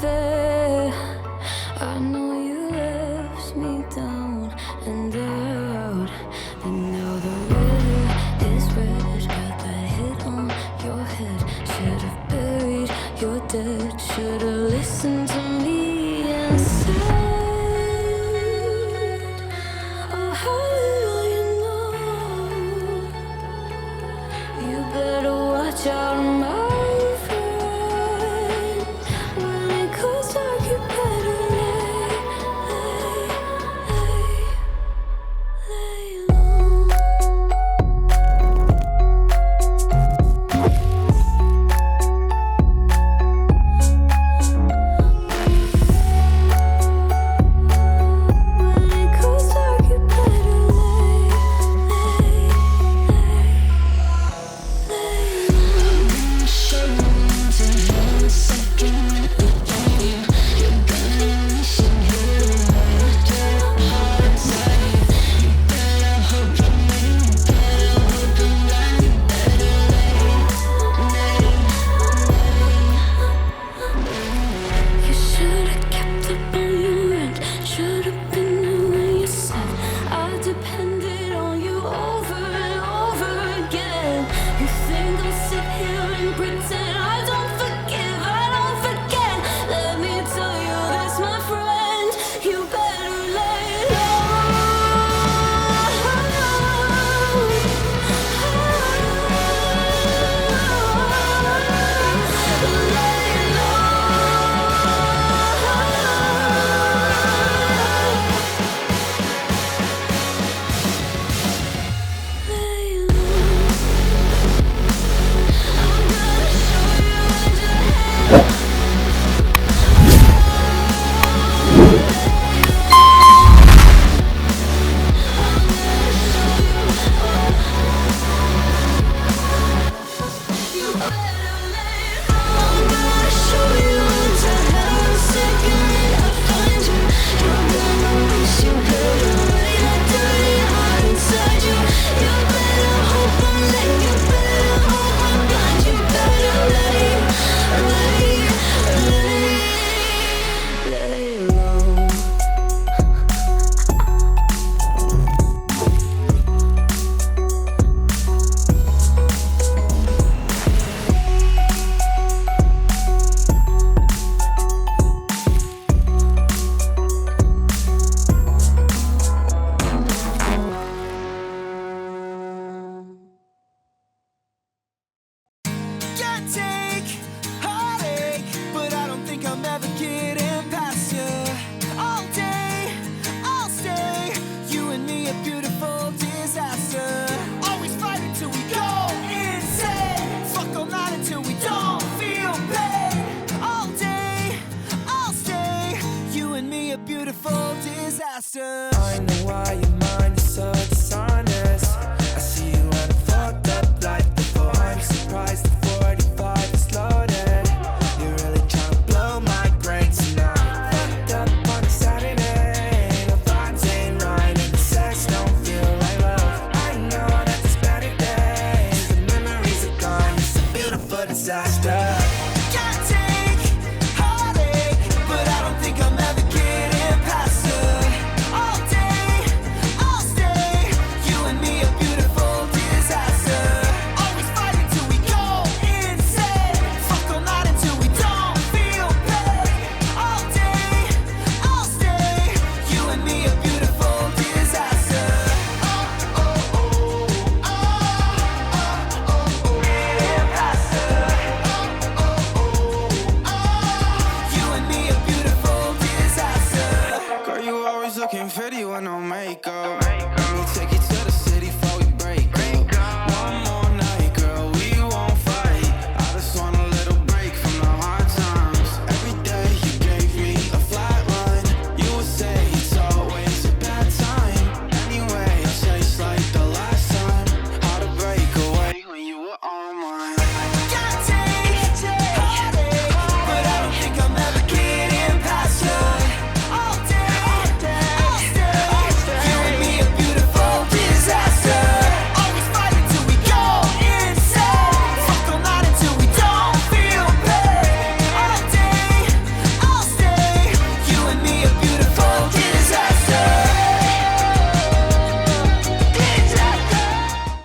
fair. I know you left me down and out, and now the river is red. Got that hit on your head. Should've buried your dead. Should've listened to me and said, oh, how little you know. You better watch out, my friend. When it goes dark, you better lay low. When it goes dark, you better lay You should've kept up on your end. Should've been there when you said I depended on you over and over again. You think I'll sit here and pretend I don't forgive, I don't forget. Let me tell you this, my friend, you better lay Can't take heartache, but I don't think I'm ever getting past you. All day, I'll stay. You and me, a beautiful disaster. Always fighting till we go insane. Fuck all night until we don't feel pain. All day, I'll stay. You and me, a beautiful disaster. I know why your mind is so dishonest. I see you and I fucked up like before. I'm surprised. 45 is loaded. You're really trying to blow my brain tonight. Fucked up on a Saturday. The vibes ain't right and the sex don't feel like love. I know that there's better days. The memories are gone. It's a beautiful disaster. Can't take heartache, but I don't think I'm ever getting past you. All day, I'll stay. You and me, a beautiful disaster. Always fighting till we go insane. Fuck all night until we don't feel pain. All day, I'll stay. You and me, a beautiful disaster. Oh, oh, oh, oh, oh, oh, disaster. Oh, oh, oh, oh. You and me, a beautiful disaster. Girl, you always looking pretty with no makeup. Let me take you to